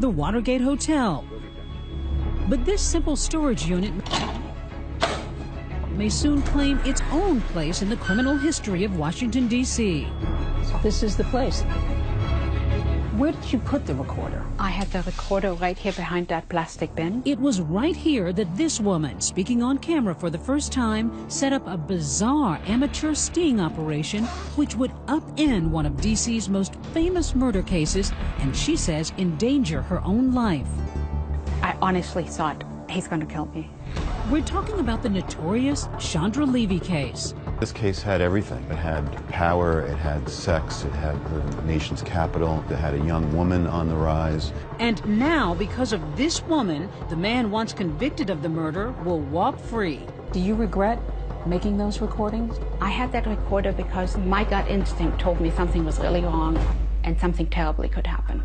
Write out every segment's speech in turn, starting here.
the Watergate Hotel. But this simple storage unit may soon claim its own place in the criminal history of Washington, D.C. So this is the place. Where did you put the recorder? I had the recorder right here behind that plastic bin. It was right here that this woman, speaking on camera for the first time, set up a bizarre amateur sting operation which would upend one of D.C.'s most famous murder cases, and she says endanger her own life. I honestly thought, he's going to kill me. We're talking about the notorious Chandra Levy case. This case had everything. It had power, it had sex, it had the nation's capital, it had a young woman on the rise. And now, because of this woman, the man once convicted of the murder will walk free. Do you regret making those recordings? I had that recorder because my gut instinct told me something was really wrong and something terribly could happen.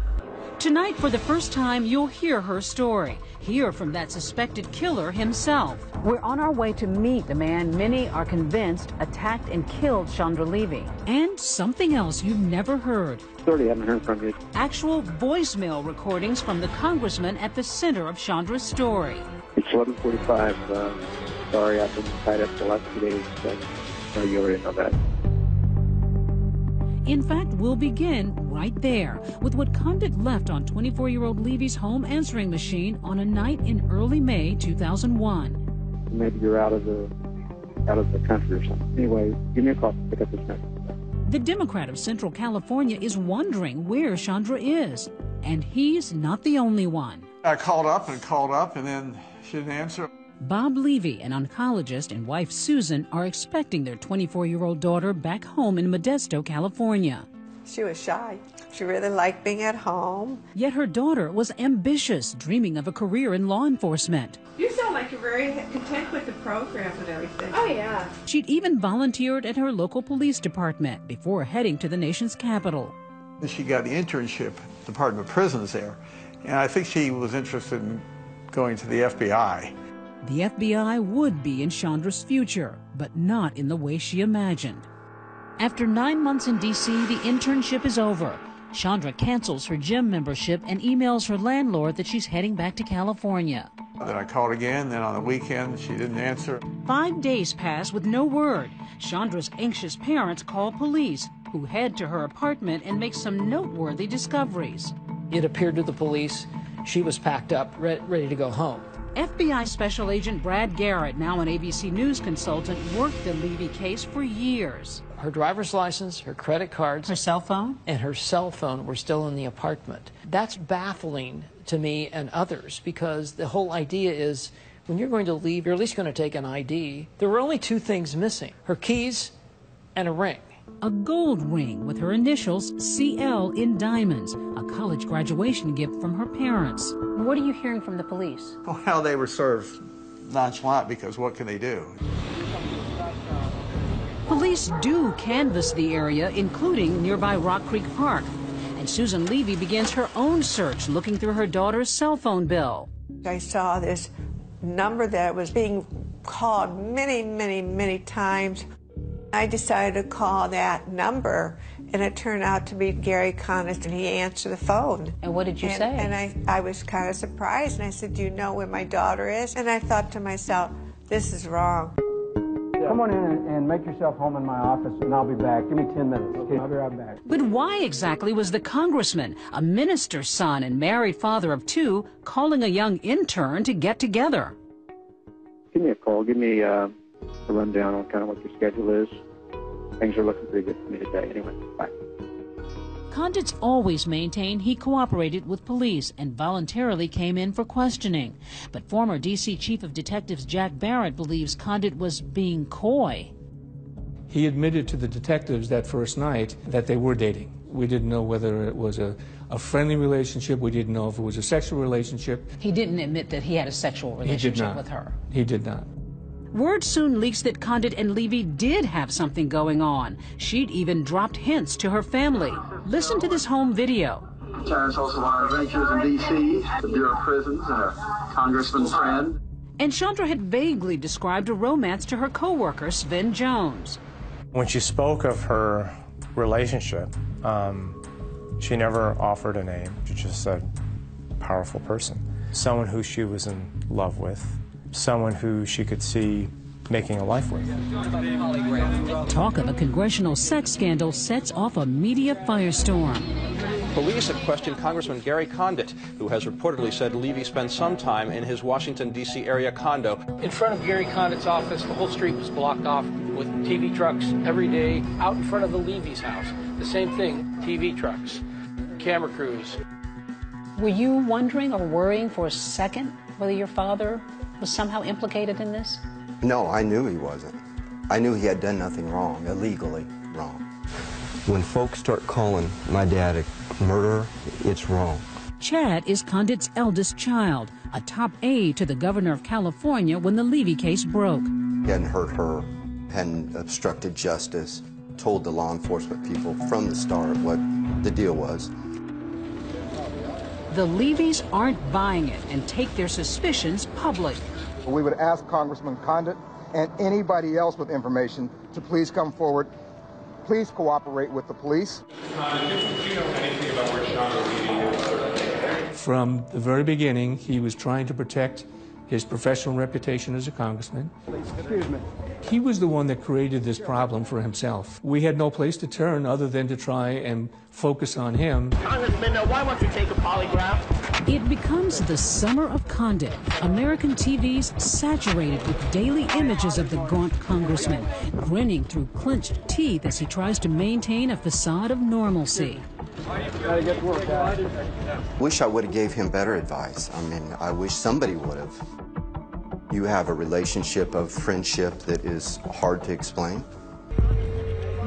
Tonight, for the first time, you'll hear her story. Hear from that suspected killer himself. We're on our way to meet the man many are convinced attacked and killed Chandra Levy. And something else you've never heard. Sorry, I haven't heard from you. Actual voicemail recordings from the congressman at the center of Chandra's story. It's 11:45. Sorry, I've been tied up the last 2 days. You already know that. In fact, we'll begin right there with what Condit left on 24-year-old Levy's home answering machine on a night in early May 2001. Maybe you're out of the country or something. Anyway, give me a call to pick up this message. The Democrat of Central California is wondering where Chandra is, and he's not the only one. I called up, and then she didn't answer. Bob Levy, an oncologist, and wife Susan are expecting their 24-year-old daughter back home in Modesto, California. She was shy. She really liked being at home. Yet her daughter was ambitious, dreaming of a career in law enforcement. You sound like you're very content with the program and everything. Oh, yeah. She'd even volunteered at her local police department before heading to the nation's capital. She got the internship at the Department of Prisons there, and I think she was interested in going to the FBI. The FBI would be in Chandra's future, but not in the way she imagined. After 9 months in D.C., the internship is over. Chandra cancels her gym membership and emails her landlord that she's heading back to California. Then I called again, then on the weekend she didn't answer. 5 days pass with no word. Chandra's anxious parents call police, who head to her apartment and make some noteworthy discoveries. It appeared to the police she was packed up, ready to go home. FBI Special Agent Brad Garrett, now an ABC News consultant, worked the Levy case for years. Her driver's license, her credit cards, Her cell phone? and her cell phone were still in the apartment. That's baffling to me and others, because the whole idea is when you're going to leave, you're at least going to take an ID. There were only two things missing: her keys and a ring. A gold ring with her initials CL in diamonds, a college graduation gift from her parents. What are you hearing from the police? Well, they were sort of nonchalant because what can they do? Police do canvass the area, including nearby Rock Creek Park. And Susan Levy begins her own search, looking through her daughter's cell phone bill. I saw this number that was being called many, many, many times. I decided to call that number, and it turned out to be Gary Condit, and he answered the phone. And what did you say? And I was kind of surprised, and I said, "Do you know where my daughter is?" And I thought to myself, this is wrong. Come on in and make yourself home in my office, and I'll be back. Give me 10 minutes. Okay, I'll be right back. But why exactly was the congressman, a minister's son and married father of two, calling a young intern to get together? Give me a call. Give me a rundown on kind of what your schedule is. Things are looking pretty good for me today. Anyway, bye. Condit's always maintained he cooperated with police and voluntarily came in for questioning. But former D.C. Chief of Detectives Jack Barrett believes Condit was being coy. He admitted to the detectives that first night that they were dating. We didn't know whether it was a friendly relationship. We didn't know if it was a sexual relationship. He didn't admit that he had a sexual relationship with her. He did not. Word soon leaks that Condit and Levy did have something going on. She'd even dropped hints to her family. Listen to this home video. Terrence also one of our ventures in D.C., the Bureau of Prisons, and a congressman's friend. And Chandra had vaguely described a romance to her co-worker, Sven Jones. When she spoke of her relationship, she never offered a name. She just said powerful person. Someone who she was in love with, someone who she could see making a life with. Talk of a congressional sex scandal sets off a media firestorm. Police have questioned Congressman Gary Condit, who has reportedly said Levy spent some time in his Washington, D.C. area condo. In front of Gary Condit's office, the whole street was blocked off with TV trucks every day. Out in front of the Levy's house, the same thing, TV trucks, camera crews. Were you wondering or worrying for a second whether your father was somehow implicated in this? No, I knew he wasn't. I knew he had done nothing wrong, illegally wrong. When folks start calling my dad a murderer, it's wrong. Chad is Condit's eldest child, a top aide to the governor of California when the Levy case broke. He hadn't hurt her, hadn't obstructed justice, told the law enforcement people from the start what the deal was. The Levys aren't buying it and take their suspicions public. We would ask Congressman Condit and anybody else with information to please come forward. Please cooperate with the police. Do you know anything about where Chandra Levy is? From the very beginning, he was trying to protect his professional reputation as a congressman. Excuse me. He was the one that created this problem for himself. We had no place to turn other than to try and focus on him. Congressman, why won't you take a polygraph? It becomes the summer of Condit. American TV's saturated with daily images of the gaunt congressman, grinning through clenched teeth as he tries to maintain a facade of normalcy. Gotta get to work, guys. Wish I would have gave him better advice. I mean, I wish somebody would have. You have a relationship of friendship that is hard to explain.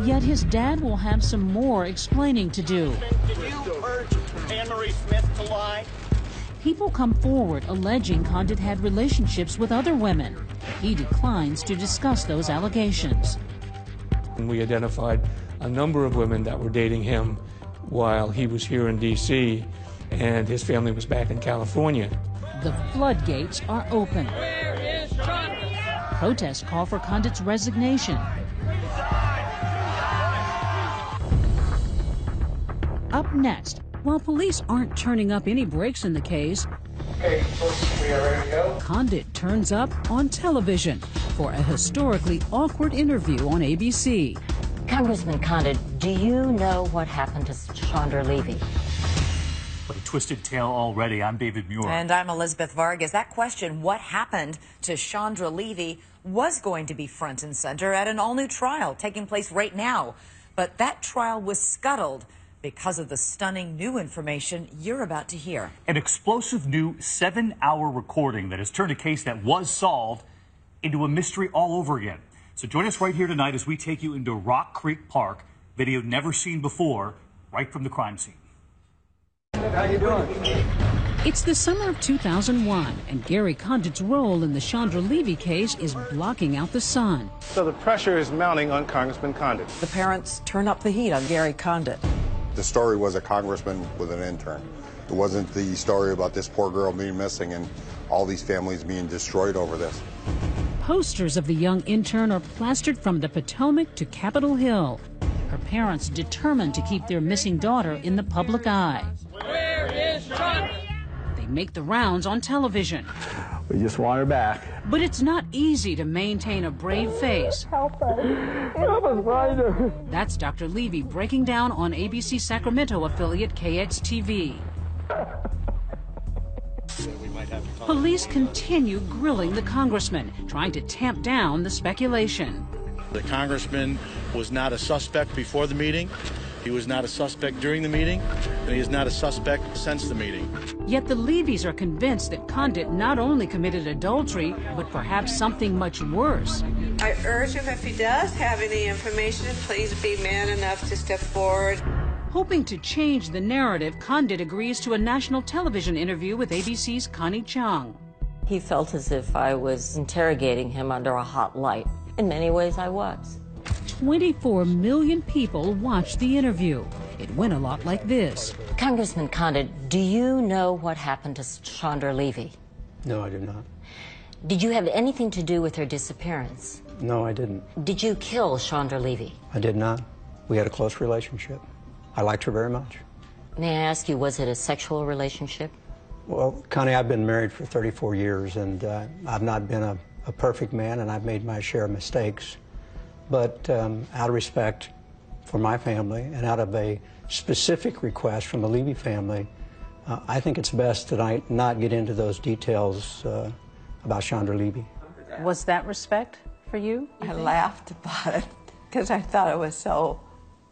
Yet his dad will have some more explaining to do. Did you urge Anne-Marie Smith to lie? People come forward alleging Condit had relationships with other women. He declines to discuss those allegations. And we identified a number of women that were dating him while he was here in D.C. and his family was back in California. The floodgates are open. Where is Chandra? Protests call for Condit's resignation. Up next, while police aren't turning up any breaks in the case, Okay, folks, we are ready to go. Condit turns up on television for a historically awkward interview on ABC. Congressman Condit, do you know what happened to Chandra Levy? What a twisted tale already. I'm David Muir. And I'm Elizabeth Vargas. That question, what happened to Chandra Levy, was going to be front and center at an all-new trial taking place right now. But that trial was scuttled because of the stunning new information you're about to hear. An explosive new 7-hour recording that has turned a case that was solved into a mystery all over again. So join us right here tonight as we take you into Rock Creek Park, video never seen before, right from the crime scene. How you doing? It's the summer of 2001, and Gary Condit's role in the Chandra Levy case is blocking out the sun. So the pressure is mounting on Congressman Condit. The parents turn up the heat on Gary Condit. The story was a congressman with an intern. It wasn't the story about this poor girl being missing and all these families being destroyed over this. Posters of the young intern are plastered from the Potomac to Capitol Hill. Her parents determined to keep their missing daughter in the public eye. Where is Chandra? They make the rounds on television. We just want her back. But it's not easy to maintain a brave face. Help us. Help us find her. That's Dr. Levy breaking down on ABC Sacramento affiliate KXTV. Police continue grilling the congressman, trying to tamp down the speculation. The congressman was not a suspect before the meeting, he was not a suspect during the meeting, and he is not a suspect since the meeting. Yet the Levys are convinced that Condit not only committed adultery, but perhaps something much worse. I urge him, if he does have any information, please be man enough to step forward. Hoping to change the narrative, Condit agrees to a national television interview with ABC's Connie Chung. He felt as if I was interrogating him under a hot light. In many ways, I was. 24 million people watched the interview. It went a lot like this. Congressman Condit, do you know what happened to Chandra Levy? No, I do not. Did you have anything to do with her disappearance? No, I didn't. Did you kill Chandra Levy? I did not. We had a close relationship. I liked her very much. May I ask you, was it a sexual relationship? Well, Connie, I've been married for 34 years, and I've not been a perfect man, and I've made my share of mistakes. But out of respect for my family and out of a specific request from the Levy family, I think it's best that I not get into those details about Chandra Levy. Was that respect for you? I laughed about it because I thought it was so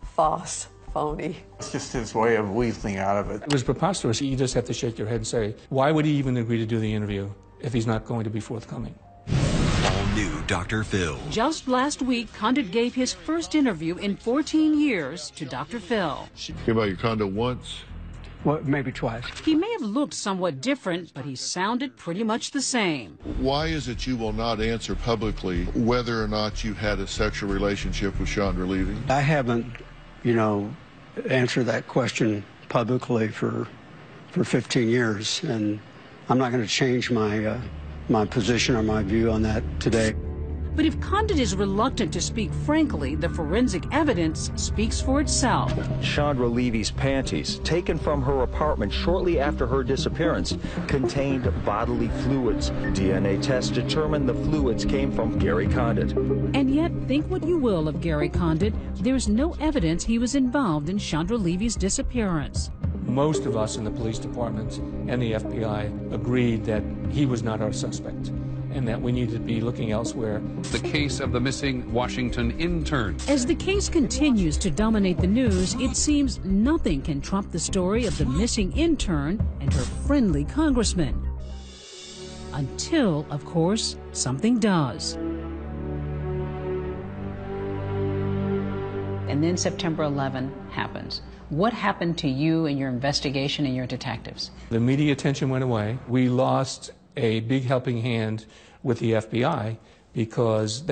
false, phony. It's just his way of weaseling out of it. It was preposterous. You just have to shake your head and say, why would he even agree to do the interview if he's not going to be forthcoming? All new Dr. Phil. Just last week, Condit gave his first interview in 14 years to Dr. Phil. Came by your condo once? Well, maybe twice. He may have looked somewhat different, but he sounded pretty much the same. Why is it you will not answer publicly whether or not you had a sexual relationship with Chandra Levy? I haven't, answered that question publicly for 15 years, and I'm not going to change my position or my view on that today. But if Condit is reluctant to speak frankly, the forensic evidence speaks for itself. Chandra Levy's panties, taken from her apartment shortly after her disappearance, contained bodily fluids. DNA tests determined the fluids came from Gary Condit. And yet, think what you will of Gary Condit, there's no evidence he was involved in Chandra Levy's disappearance. Most of us in the police department and the FBI agreed that he was not our suspect, and that we needed to be looking elsewhere. The case of the missing Washington intern. As the case continues to dominate the news, it seems nothing can trump the story of the missing intern and her friendly congressman. Until, of course, something does. And then September 11 happens. What happened to you and your investigation and your detectives? The media attention went away. We lost a big helping hand with the FBI because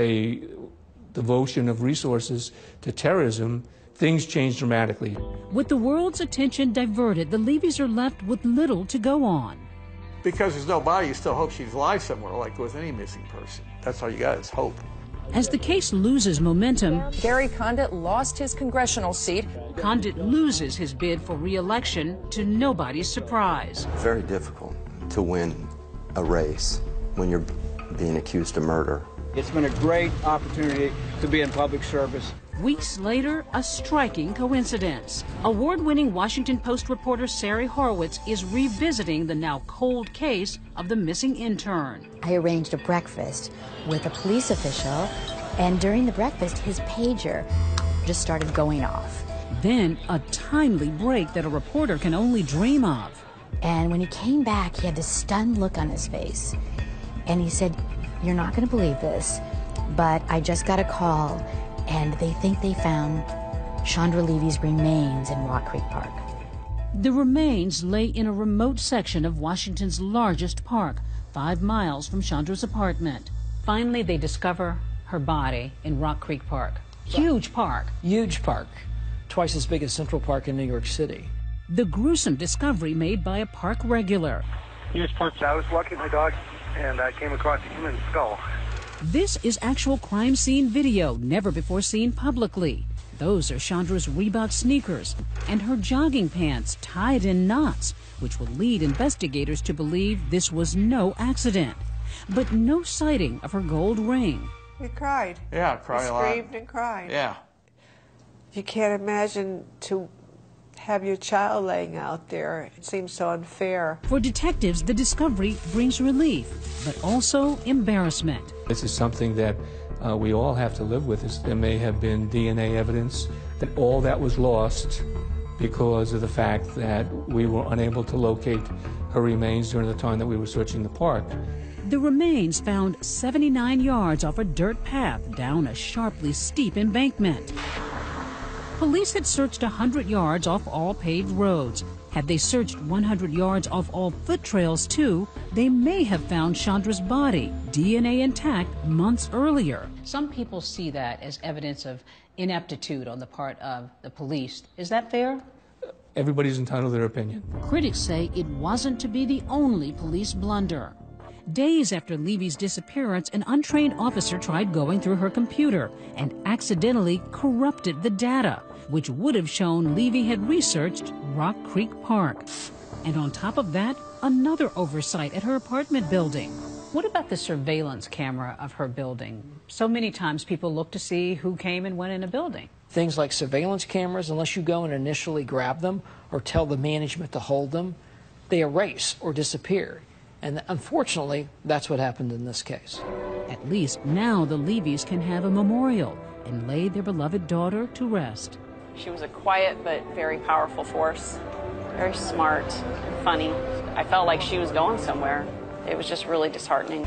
devotion of resources to terrorism, things changed dramatically. With the world's attention diverted, the Levys are left with little to go on. Because there's no body, you still hope she's alive somewhere, like with any missing person. That's all you got is hope. As the case loses momentum, Gary Condit lost his congressional seat. Condit loses his bid for re-election to nobody's surprise. Very difficult to win a race when you're being accused of murder. It's been a great opportunity to be in public service. Weeks later, a striking coincidence. Award-winning Washington Post reporter Sari Horowitz is revisiting the now cold case of the missing intern. I arranged a breakfast with a police official, and during the breakfast, his pager just started going off. Then a timely break that a reporter can only dream of. And when he came back, he had this stunned look on his face. And he said, "You're not going to believe this, but I just got a call, and they think they found Chandra Levy's remains in Rock Creek Park." The remains lay in a remote section of Washington's largest park, 5 miles from Chandra's apartment. Finally, they discover her body in Rock Creek Park. Huge park. Huge park. Twice as big as Central Park in New York City. The gruesome discovery made by a park regular. I was walking my dog, and I came across a human skull. This is actual crime scene video, never before seen publicly. Those are Chandra's Reebok sneakers and her jogging pants tied in knots, which will lead investigators to believe this was no accident. But no sighting of her gold ring. We cried. Yeah, I cried a lot. Screamed and cried. Yeah. You can't imagine to have your child laying out there. It seems so unfair. For detectives, the discovery brings relief, but also embarrassment. This is something that we all have to live with. There may have been DNA evidence that all that was lost because of the fact that we were unable to locate her remains during the time that we were searching the park. The remains found 79 yards off a dirt path down a sharply steep embankment. Police had searched 100 yards off all paved roads. Had they searched 100 yards off all foot trails too, they may have found Chandra's body, DNA intact, months earlier. Some people see that as evidence of ineptitude on the part of the police. Is that fair? Everybody's entitled to their opinion. Critics say it wasn't to be the only police blunder. Days after Levy's disappearance, an untrained officer tried going through her computer and accidentally corrupted the data, which would have shown Levy had researched Rock Creek Park. And on top of that, another oversight at her apartment building. What about the surveillance camera of her building? So many times people look to see who came and went in a building. Things like surveillance cameras, unless you go and initially grab them or tell the management to hold them, they erase or disappear. And unfortunately, that's what happened in this case. At least now the Levys can have a memorial and lay their beloved daughter to rest. She was a quiet but very powerful force, very smart, funny. I felt like she was going somewhere. It was just really disheartening.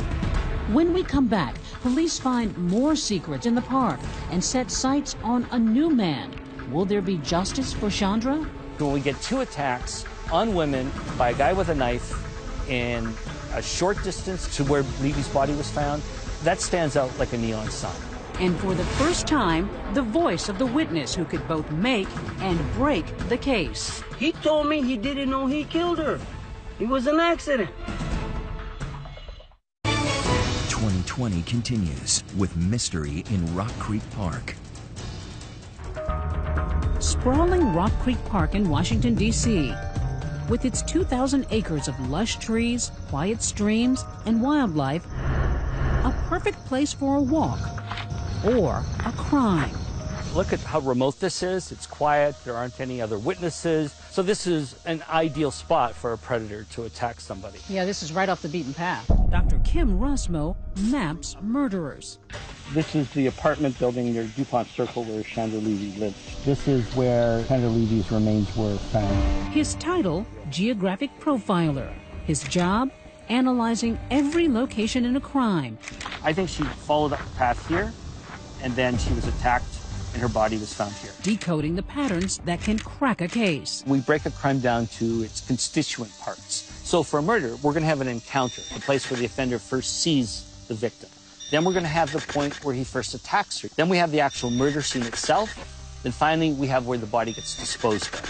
When we come back, police find more secrets in the park and set sights on a new man. Will there be justice for Chandra? When we get 2 attacks on women by a guy with a knife in a short distance to where Levy's body was found, that stands out like a neon sign. And for the first time, the voice of the witness who could both make and break the case. He told me he didn't know he killed her. It was an accident. 2020 continues with mystery in Rock Creek Park. Sprawling Rock Creek Park in Washington, D.C. With its 2,000 acres of lush trees, quiet streams, and wildlife, a perfect place for a walk or a crime. Look at how remote this is. It's quiet. There aren't any other witnesses. So this is an ideal spot for a predator to attack somebody. Yeah, this is right off the beaten path. Dr. Kim Rusmo maps murderers. This is the apartment building near DuPont Circle where Chandra Levy lived. This is where Chandra Levy's remains were found. His title, Geographic Profiler. His job, analyzing every location in a crime. I think she followed up the path here, and then she was attacked, and her body was found here. Decoding the patterns that can crack a case. We break a crime down to its constituent parts. So for a murder, we're going to have an encounter, the place where the offender first sees the victim. Then we're going to have the point where he first attacks her. Then we have the actual murder scene itself. Then finally, we have where the body gets disposed of.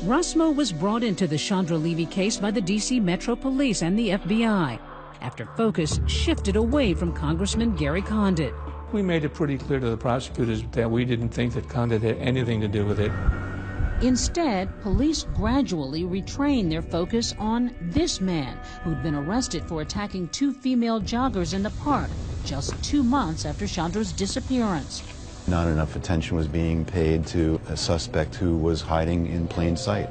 Rusmo was brought into the Chandra Levy case by the D.C. Metro Police and the FBI after focus shifted away from Congressman Gary Condit. We made it pretty clear to the prosecutors that we didn't think that Condit had anything to do with it. Instead, police gradually retrained their focus on this man who'd been arrested for attacking 2 female joggers in the park just 2 months after Chandra's disappearance. Not enough attention was being paid to a suspect who was hiding in plain sight.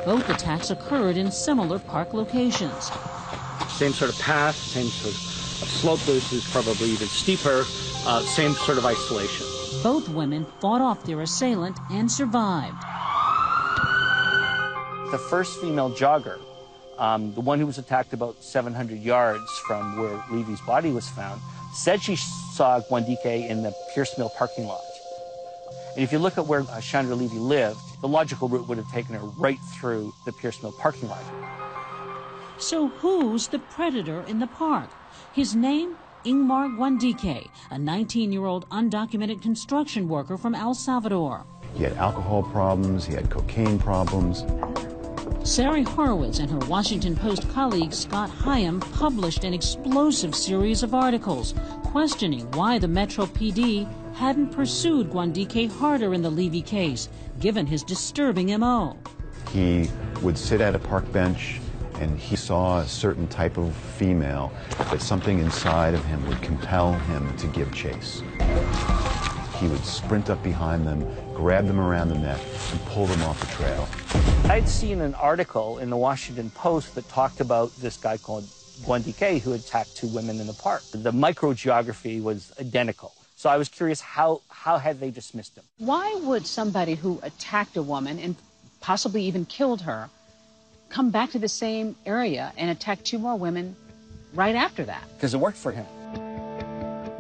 Both attacks occurred in similar park locations. Same sort of path, same sort of slope. This is probably even steeper, same sort of isolation. Both women fought off their assailant and survived. The first female jogger, the one who was attacked about 700 yards from where Levy's body was found, said she saw Gwandike in the Pierce Mill parking lot. And if you look at where Chandra Levy lived, the logical route would have taken her right through the Pierce Mill parking lot. So who's the predator in the park? His name? Ingmar Gwandike, a 19-year-old undocumented construction worker from El Salvador. He had alcohol problems, he had cocaine problems. Sari Horowitz and her Washington Post colleague Scott Hyam published an explosive series of articles questioning why the Metro PD hadn't pursued Gwandike harder in the Levy case, given his disturbing M.O. He would sit at a park bench and he saw a certain type of female that something inside of him would compel him to give chase. He would sprint up behind them, grab them around the neck, and pull them off the trail. I'd seen an article in the Washington Post that talked about this guy called Gwandike who attacked 2 women in the park. The microgeography was identical. So I was curious, how had they dismissed him? Why would somebody who attacked a woman and possibly even killed her come back to the same area and attack 2 more women right after that? Because it worked for him.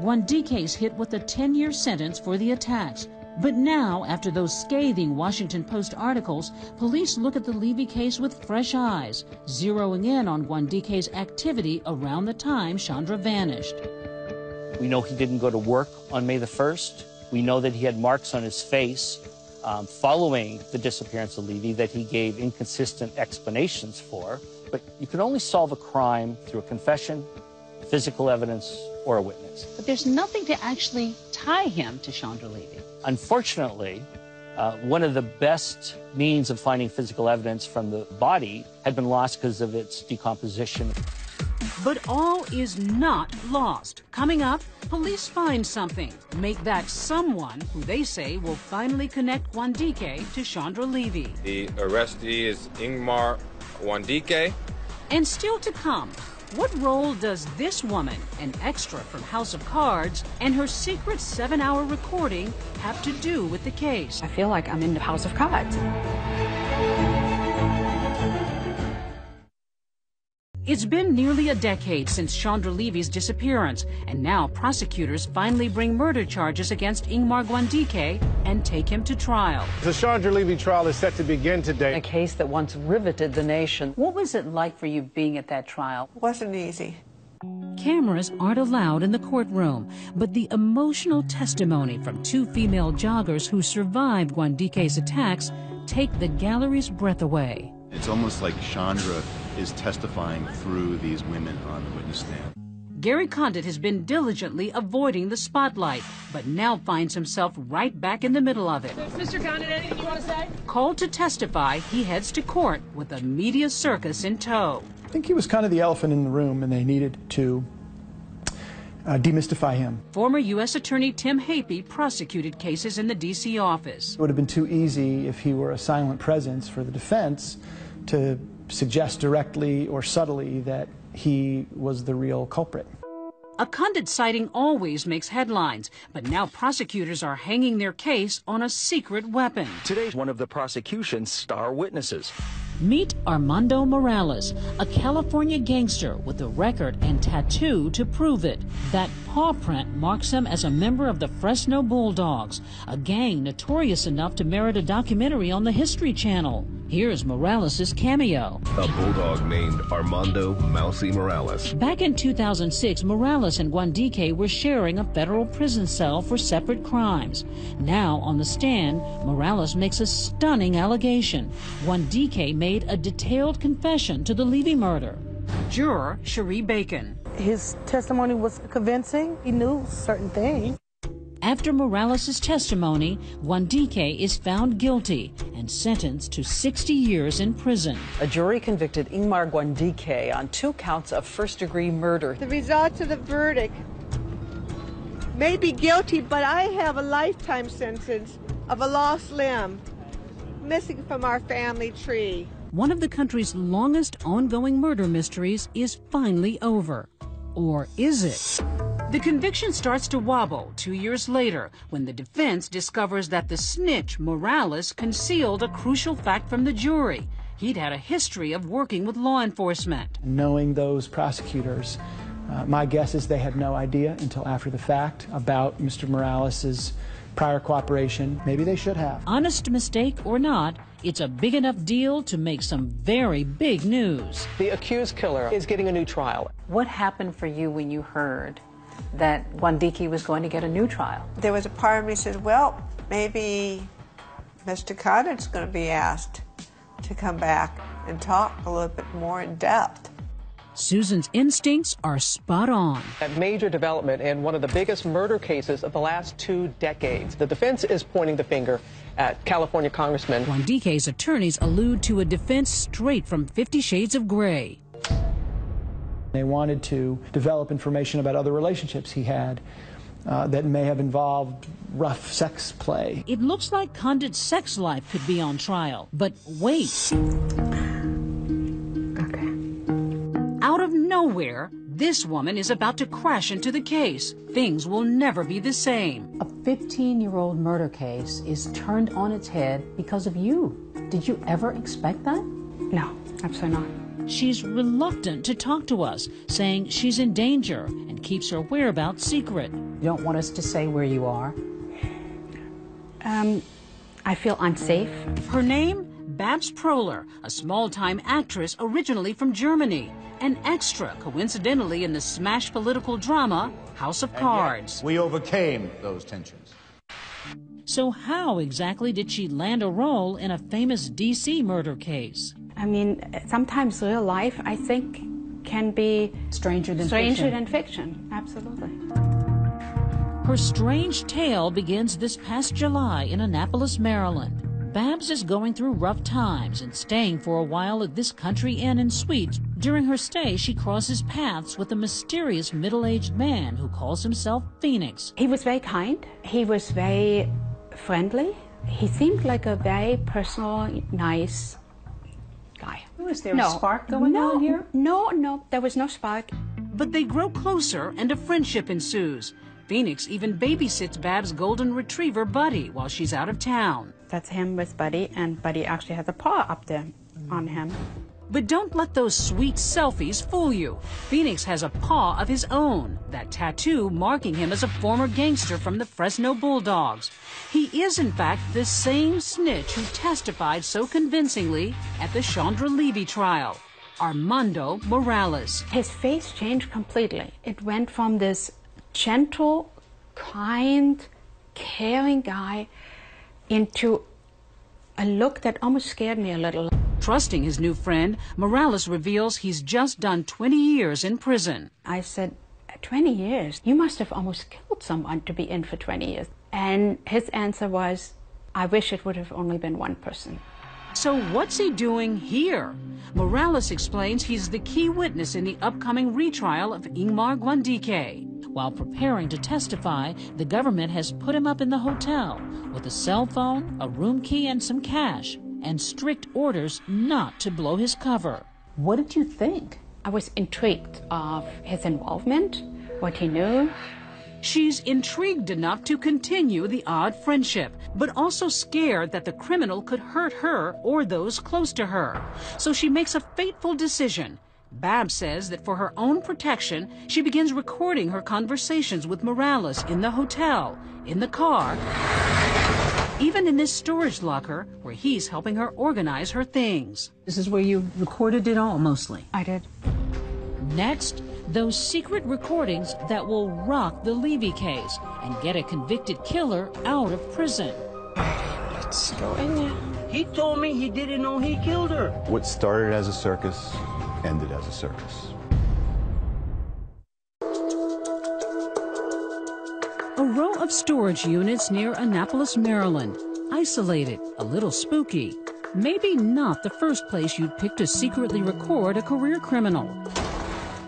Gwandike's hit with a 10-year sentence for the attacks. But now, after those scathing Washington Post articles, police look at the Levy case with fresh eyes, zeroing in on Gwandike's activity around the time Chandra vanished. We know he didn't go to work on May the 1st. We know that he had marks on his face following the disappearance of Levy that he gave inconsistent explanations for. But you can only solve a crime through a confession, physical evidence, or a witness. But there's nothing to actually tie him to Chandra Levy. Unfortunately, One of the best means of finding physical evidence from the body had been lost because of its decomposition. But all is not lost. Coming up, police find something. Make that someone who they say will finally connect Wandike to Chandra Levy. The arrestee is Ingmar Wandike. And still to come, what role does this woman, an extra from House of Cards, and her secret 7-hour recording have to do with the case? I feel like I'm in the House of Cards. It's been nearly a decade since Chandra Levy's disappearance, and now prosecutors finally bring murder charges against Ingmar Wandike and take him to trial. The Chandra Levy trial is set to begin today. A case that once riveted the nation. What was it like for you being at that trial? It wasn't easy. Cameras aren't allowed in the courtroom, but the emotional testimony from 2 female joggers who survived Wandike's attacks take the gallery's breath away. It's almost like Chandra is testifying through these women on the witness stand. Gary Condit has been diligently avoiding the spotlight, but now finds himself right back in the middle of it. Mr. Condit, anything you want to say? Called to testify, he heads to court with a media circus in tow. I think he was kind of the elephant in the room, and they needed to demystify him. Former U.S. Attorney Tim Hapey prosecuted cases in the D.C. office. It would have been too easy if he were a silent presence for the defense to suggest directly or subtly that he was the real culprit. A Condit sighting always makes headlines, but now prosecutors are hanging their case on a secret weapon. Today's one of the prosecution's star witnesses. Meet Armando Morales, a California gangster with a record and tattoo to prove it. That paw print marks him as a member of the Fresno Bulldogs, a gang notorious enough to merit a documentary on the History Channel. Here's Morales' cameo. A bulldog named Armando Mousy Morales. Back in 2006, Morales and Wandike were sharing a federal prison cell for separate crimes. Now, on the stand, Morales makes a stunning allegation. Wandike made a detailed confession to the Levy murder. Juror Cherie Bacon. His testimony was convincing. He knew certain things. After Morales' testimony, Wandike is found guilty and sentenced to 60 years in prison. A jury convicted Ingmar Wandike on 2 counts of first-degree murder. The results of the verdict may be guilty, but I have a lifetime sentence of a lost limb missing from our family tree. One of the country's longest ongoing murder mysteries is finally over. Or is it? The conviction starts to wobble 2 years later when the defense discovers that the snitch, Morales, concealed a crucial fact from the jury. He'd had a history of working with law enforcement. Knowing those prosecutors, my guess is they had no idea until after the fact about Mr. Morales' prior cooperation. Maybe they should have. Honest mistake or not, it's a big enough deal to make some very big news. The accused killer is getting a new trial. What happened for you when you heard that Wandike was going to get a new trial? There was a part of me that said, well, maybe Mr. Condit's going to be asked to come back and talk a little bit more in depth. Susan's instincts are spot on. A major development in one of the biggest murder cases of the last 2 decades. The defense is pointing the finger at California Congressman. Wandike's attorneys allude to a defense straight from 50 Shades of Grey. They wanted to develop information about other relationships he had that may have involved rough sex play. It looks like Condit's sex life could be on trial, but wait. Out of nowhere, this woman is about to crash into the case. Things will never be the same. A 15-year-old murder case is turned on its head because of you. Did you ever expect that? No, absolutely not. She's reluctant to talk to us, saying she's in danger and keeps her whereabouts secret. You don't want us to say where you are? I feel unsafe. Her name? Babs Proler, a small-time actress originally from Germany. An extra, coincidentally, in the smash political drama, House of Cards. We overcame those tensions. So how exactly did she land a role in a famous D.C. murder case? I mean, sometimes real life, I think, can be stranger than fiction. Absolutely. Her strange tale begins this past July in Annapolis, Maryland. Babs is going through rough times and staying for a while at this country inn and suite. During her stay, she crosses paths with a mysterious middle-aged man who calls himself Phoenix. He was very kind. He was very friendly. He seemed like a very personal, nice guy. Was there a spark going on here? No, there was no spark. But they grow closer and a friendship ensues. Phoenix even babysits Babs' golden retriever, Buddy, while she's out of town. That's him with Buddy, and Buddy actually has a paw up there on him. But don't let those sweet selfies fool you. Phoenix has a paw of his own, that tattoo marking him as a former gangster from the Fresno Bulldogs. He is, in fact, the same snitch who testified so convincingly at the Chandra Levy trial, Armando Morales. His face changed completely. It went from this gentle, kind, caring guy into a look that almost scared me a little. Trusting his new friend, Morales reveals he's just done 20 years in prison. I said, 20 years? You must have almost killed someone to be in for 20 years. And his answer was, I wish it would have only been one person. So what's he doing here? Morales explains he's the key witness in the upcoming retrial of Ingmar Guandike. While preparing to testify, the government has put him up in the hotel with a cell phone, a room key, and some cash, and strict orders not to blow his cover. What did you think? I was intrigued of his involvement, what he knew. She's intrigued enough to continue the odd friendship, but also scared that the criminal could hurt her or those close to her. So she makes a fateful decision. Babs says that for her own protection, she begins recording her conversations with Morales in the hotel, in the car, even in this storage locker where he's helping her organize her things. This is where you recorded it all, mostly. I did. Next, those secret recordings that will rock the Levy case and get a convicted killer out of prison. Let's go in there. He told me he didn't know he killed her. What started as a circus ended as a circus. A row of storage units near Annapolis, Maryland. Isolated, a little spooky. Maybe not the first place you'd pick to secretly record a career criminal.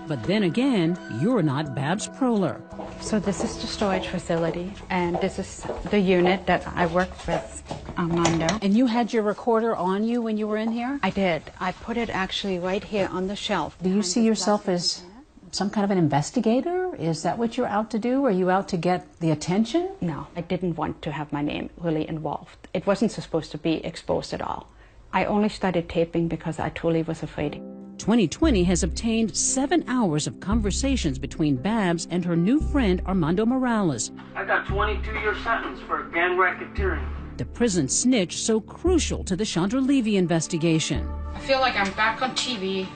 But then again, you're not Babs Proler. So this is the storage facility, and this is the unit that I worked with Armando. And you had your recorder on you when you were in here? I did. I put it actually right here on the shelf. Do you see yourself as some kind of an investigator? Is that what you're out to do? Are you out to get the attention? No, I didn't want to have my name really involved. It wasn't supposed to be exposed at all. I only started taping because I truly was afraid. 2020 has obtained 7 hours of conversations between Babs and her new friend Armando Morales. I got 22-year sentence for gang racketeering. The prison snitch so crucial to the Chandra Levy investigation. I feel like I'm back on TV,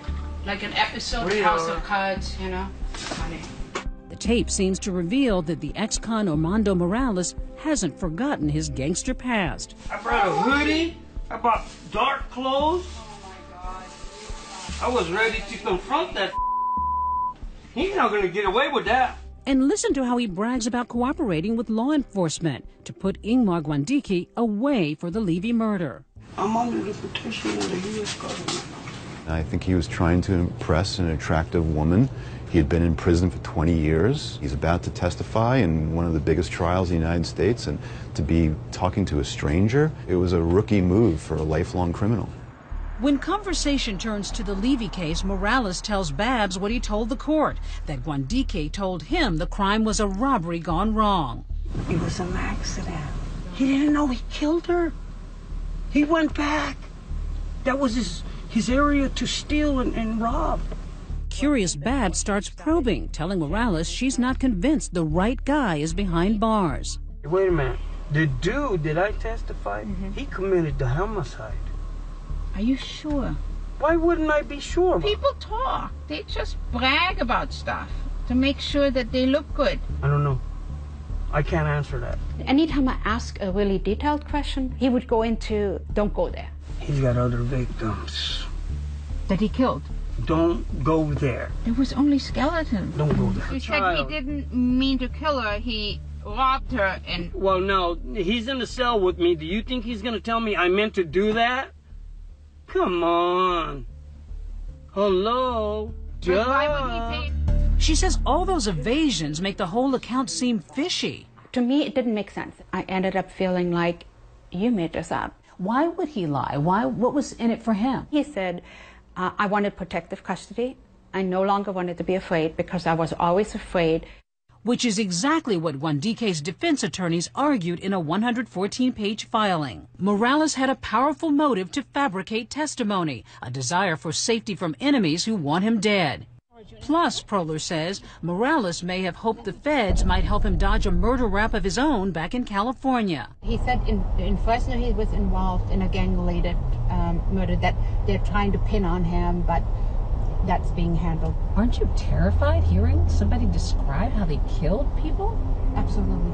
like an episode of House of Cards, you know? Funny. The tape seems to reveal that the ex-con Armando Morales hasn't forgotten his gangster past. I brought a hoodie. I bought dark clothes. I was ready to confront that. He's not going to get away with that. And listen to how he brags about cooperating with law enforcement to put Ingmar Guandike away for the Levy murder. I'm under the protection of the U.S. government. I think he was trying to impress an attractive woman. He had been in prison for 20 years. He's about to testify in one of the biggest trials in the United States, and to be talking to a stranger, it was a rookie move for a lifelong criminal. When conversation turns to the Levy case, Morales tells Babs what he told the court, that Guandike told him the crime was a robbery gone wrong. It was an accident. He didn't know he killed her. He went back. That was his area to steal and rob. Curious Babs starts probing, telling Morales she's not convinced the right guy is behind bars. Wait a minute. The dude that I testified, he committed the homicide. Are you sure? Why wouldn't I be sure? People talk. They just brag about stuff to make sure that they look good. I don't know. I can't answer that. Anytime I ask a really detailed question, he would go into, don't go there. He's got other victims. That he killed? Don't go there. There was only skeleton. Don't go there. You said he didn't mean to kill her. He robbed her and... Well, no, he's in the cell with me. Do you think he's going to tell me I meant to do that? Come on. Hello? But why would he pay? She says all those evasions make the whole account seem fishy. To me, it didn't make sense. I ended up feeling like, you made this up. Why would he lie? What was in it for him? He said, I wanted protective custody. I no longer wanted to be afraid because I was always afraid. Which is exactly what Wandike's defense attorneys argued in a 114-page filing. Morales had a powerful motive to fabricate testimony, a desire for safety from enemies who want him dead. Plus, Proler says, Morales may have hoped the feds might help him dodge a murder rap of his own back in California. He said in Fresno he was involved in a gang-related murder that they're trying to pin on him, but that's being handled. Aren't you terrified hearing somebody describe how they killed people? Absolutely.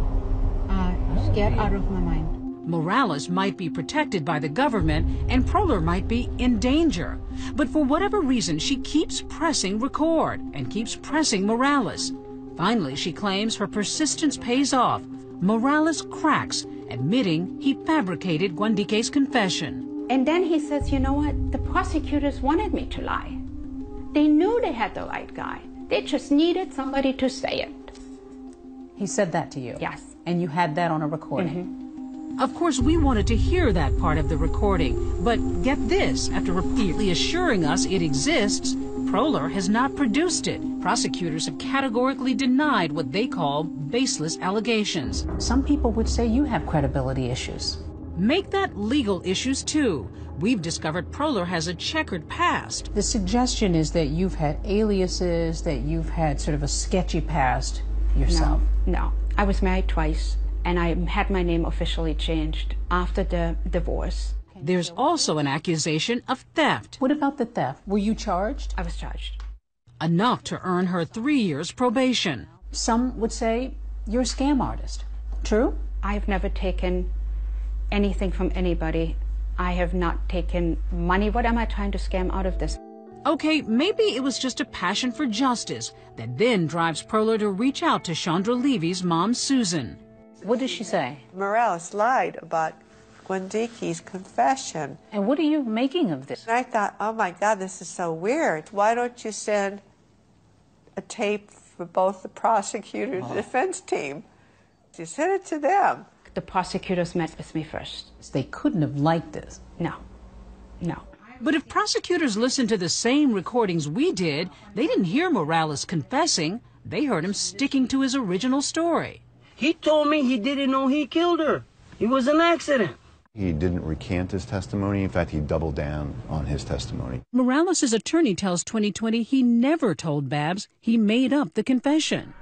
Scared out of my mind. Morales might be protected by the government and Proler might be in danger. But for whatever reason, she keeps pressing record and keeps pressing Morales. Finally, she claims her persistence pays off. Morales cracks, admitting he fabricated Wandike's confession. And then he says, you know what? The prosecutors wanted me to lie. They knew they had the right guy. They just needed somebody to say it. He said that to you? Yes. And you had that on a recording? Mm-hmm. Of course, we wanted to hear that part of the recording, but get this, after repeatedly assuring us it exists, Proler has not produced it. Prosecutors have categorically denied what they call baseless allegations. Some people would say you have credibility issues. Make that legal issues too. We've discovered Proler has a checkered past. The suggestion is that you've had aliases, that you've had sort of a sketchy past yourself. No. I was married twice, and I had my name officially changed after the divorce. There's also an accusation of theft. What about the theft? Were you charged? I was charged. Enough to earn her 3 years probation. Some would say you're a scam artist. True? I've never taken anything from anybody. I have not taken money. What am I trying to scam out of this? Okay, maybe it was just a passion for justice that then drives Proler to reach out to Chandra Levy's mom, Susan. What did she say? Morales lied about Wandike's confession. And what are you making of this? And I thought, oh my God, this is so weird. Why don't you send a tape for both the prosecutor and the defense team? You send it to them. The prosecutors met with me first. They couldn't have liked this. No. But if prosecutors listened to the same recordings we did, they didn't hear Morales confessing. They heard him sticking to his original story. He told me he didn't know he killed her. It was an accident. He didn't recant his testimony. In fact, he doubled down on his testimony. Morales' attorney tells 2020 he never told Babs he made up the confession.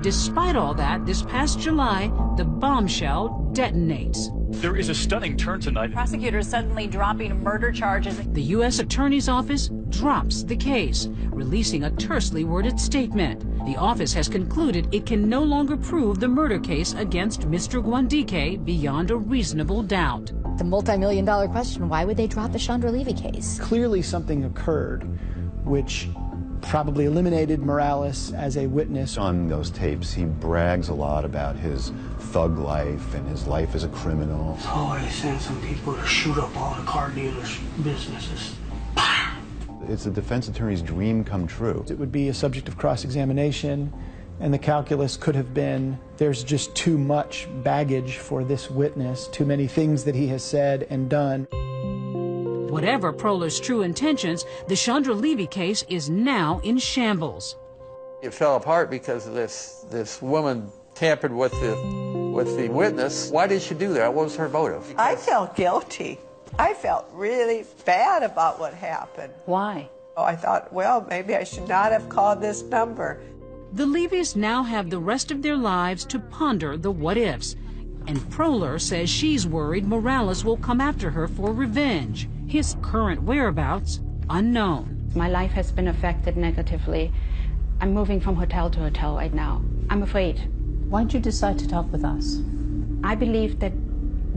Despite all that, this past July, the bombshell detonates. There is a stunning turn tonight. Prosecutors suddenly dropping murder charges. The U.S. Attorney's Office drops the case, releasing a tersely worded statement. The office has concluded it can no longer prove the murder case against Mr. Wandike beyond a reasonable doubt. The multi-million-dollar question, why would they drop the Chandra Levy case? Clearly something occurred which probably eliminated Morales as a witness. On those tapes, he brags a lot about his thug life and his life as a criminal. Oh, they send some people to shoot up all the car dealers' businesses. It's a defense attorney's dream come true. It would be a subject of cross-examination, and the calculus could have been, there's just too much baggage for this witness, too many things that he has said and done. Whatever Proler's true intentions, the Chandra Levy case is now in shambles. It fell apart because this woman tampered with the witness. Why did she do that? What was her motive? I felt guilty. I felt really bad about what happened. Why? Oh, I thought, well, maybe I should not have called this number. The Levys now have the rest of their lives to ponder the what-ifs. And Proler says she's worried Morales will come after her for revenge. His current whereabouts, unknown. My life has been affected negatively. I'm moving from hotel to hotel right now. I'm afraid. Why'd you decide to talk with us? I believe that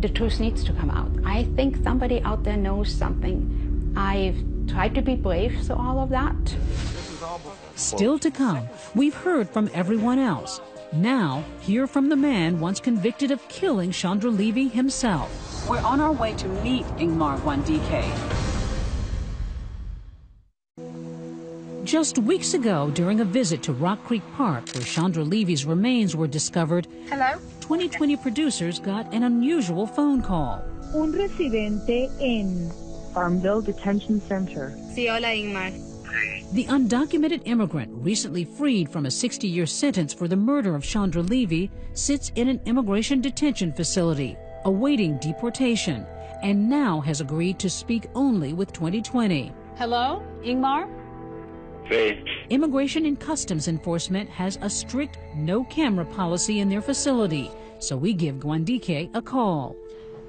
the truth needs to come out. I think somebody out there knows something. I've tried to be brave through all of that. Still to come, we've heard from everyone else. Now, hear from the man once convicted of killing Chandra Levy himself. We're on our way to meet Ingmar Wandike. Just weeks ago, during a visit to Rock Creek Park, where Chandra Levy's remains were discovered, Hello? 2020 producers got an unusual phone call. Un residente en Farmville Detention Center. Sí, hola, Ingmar. The undocumented immigrant, recently freed from a 60-year sentence for the murder of Chandra Levy, sits in an immigration detention facility, awaiting deportation, and now has agreed to speak only with 2020. Hello, Ingmar? Sí. Immigration and Customs Enforcement has a strict no-camera policy in their facility, so we give Wandike a call.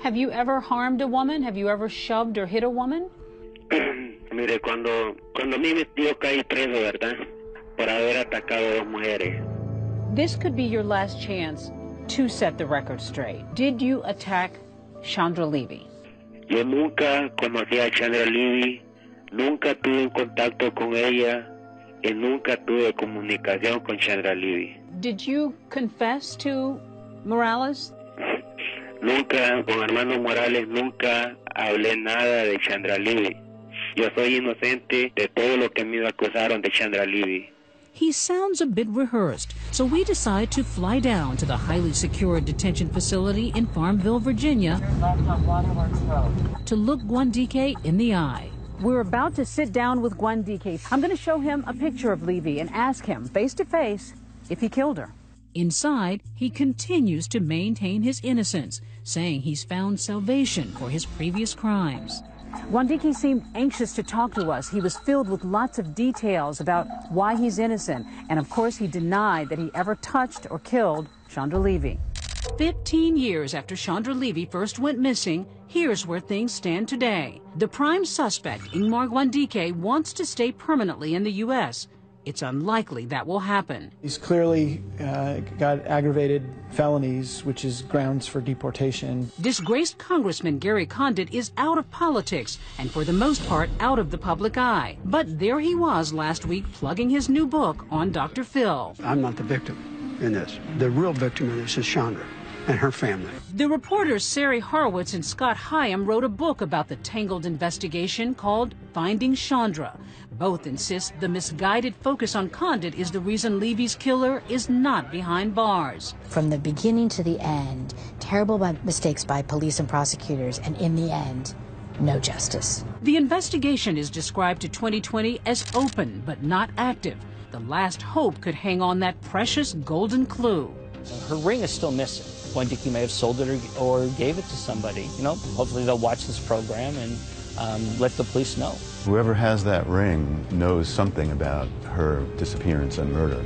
Have you ever harmed a woman? Have you ever shoved or hit a woman? Mire, cuando a mí yo caí preso, ¿verdad? Por haber atacado a dos mujeres. This could be your last chance to set the record straight. Did you attack Chandra Levy? Yo nunca conocí a Chandra Levy, nunca tuve un contacto con ella y nunca tuve comunicación con Chandra Levy. Did you confess to Morales? Nunca, con hermano Morales, nunca hablé nada de Chandra Levy. Yo soy inocente de todo lo que me acusaron de Chandra Levy. He sounds a bit rehearsed, so we decide to fly down to the highly secured detention facility in Farmville, Virginia, to look Wandike in the eye. We're about to sit down with Wandike. I'm going to show him a picture of Levy and ask him face to face if he killed her. Inside, he continues to maintain his innocence, saying he's found salvation for his previous crimes. Wandike seemed anxious to talk to us. He was filled with lots of details about why he's innocent. And of course, he denied that he ever touched or killed Chandra Levy. 15 years after Chandra Levy first went missing, here's where things stand today. The prime suspect, Ingmar Wandike, wants to stay permanently in the U.S. It's unlikely that will happen. He's clearly got aggravated felonies, which is grounds for deportation. Disgraced Congressman Gary Condit is out of politics and for the most part out of the public eye. But there he was last week plugging his new book on Dr. Phil. I'm not the victim in this. The real victim in this is Chandra and her family. The reporters Sari Horowitz and Scott Hyam wrote a book about the tangled investigation called Finding Chandra. Both insist the misguided focus on Condit is the reason Levy's killer is not behind bars. From the beginning to the end, terrible mistakes by police and prosecutors, and in the end, no justice. The investigation is described to 2020 as open but not active. The last hope could hang on that precious golden clue. Her ring is still missing. Wandike may have sold it or gave it to somebody. You know, hopefully they'll watch this program and let the police know. Whoever has that ring knows something about her disappearance and murder.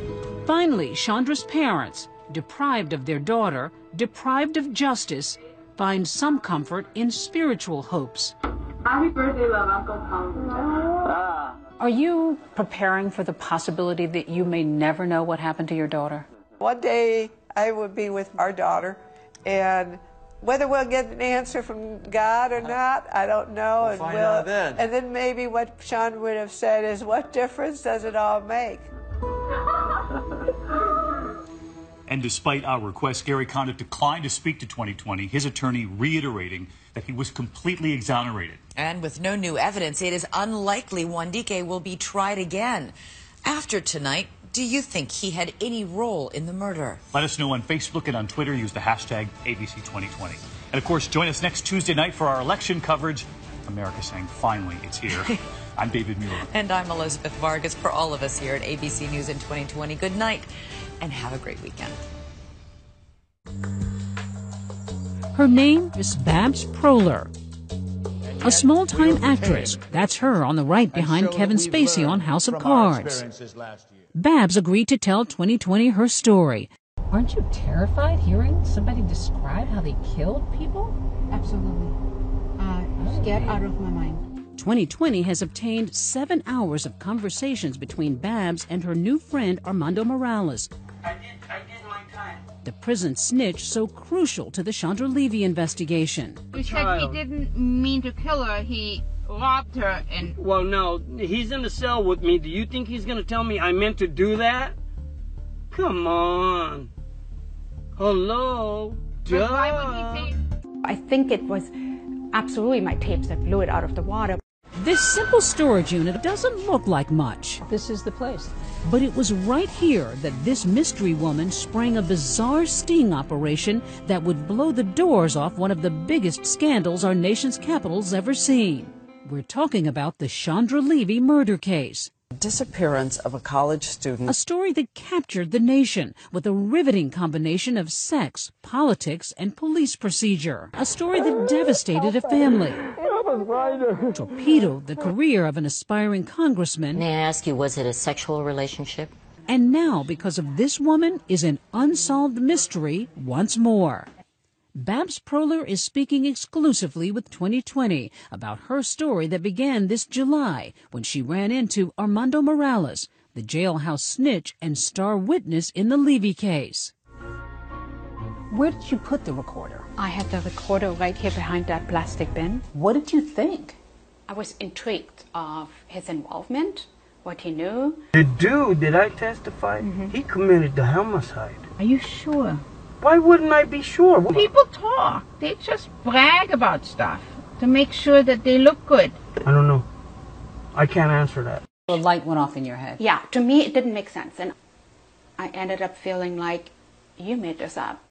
Finally, Chandra's parents, deprived of their daughter, deprived of justice, find some comfort in spiritual hopes. Happy birthday, love, Uncle Tom. Are you preparing for the possibility that you may never know what happened to your daughter? One day I would be with our daughter, and whether we'll get an answer from God or not, I don't know. We'll find out then. And then maybe what Sean would have said is, what difference does it all make? And despite our request, Gary Condit declined to speak to 2020, his attorney reiterating that he was completely exonerated. And with no new evidence, it is unlikely Wandike will be tried again. After tonight, do you think he had any role in the murder? Let us know on Facebook and on Twitter. Use the hashtag ABC2020. And of course, join us next Tuesday night for our election coverage. America saying, finally, it's here. I'm David Muir. And I'm Elizabeth Vargas. For all of us here at ABC News in 2020, good night and have a great weekend. Her name is Babs Proler, a small-time actress. That's her on the right behind Kevin Spacey on House of Cards. Babs agreed to tell 2020 her story. Aren't you terrified hearing somebody describe how they killed people? Absolutely. Scared out of my mind. 2020 has obtained 7 hours of conversations between Babs and her new friend Armando Morales, I did my time. the prison snitch so crucial to the Chandra Levy investigation. You said he didn't mean to kill her, he robbed her and... Well, no, he's in the cell with me. Do you think he's going to tell me I meant to do that? Come on. Hello? But why would he say? I think it was absolutely my tapes that blew it out of the water. This simple storage unit doesn't look like much. This is the place. But it was right here that this mystery woman sprang a bizarre sting operation that would blow the doors off one of the biggest scandals our nation's capital's ever seen. We're talking about the Chandra Levy murder case. Disappearance of a college student. A story that captured the nation with a riveting combination of sex, politics, and police procedure. A story that devastated a family. Torpedoed the career of an aspiring congressman. May I ask you, was it a sexual relationship? And now, because of this woman, is an unsolved mystery once more. Babs Proler is speaking exclusively with 2020 about her story that began this July when she ran into Armando Morales, the jailhouse snitch and star witness in the Levy case. Where did you put the recorder? I had the recorder right here behind that plastic bin. What did you think? I was intrigued of his involvement, what he knew. The dude that I testified, he committed the homicide. Are you sure? Why wouldn't I be sure? People talk. They just brag about stuff to make sure that they look good. I don't know. I can't answer that. The light went off in your head. Yeah, to me it didn't make sense. And I ended up feeling like, you made this up.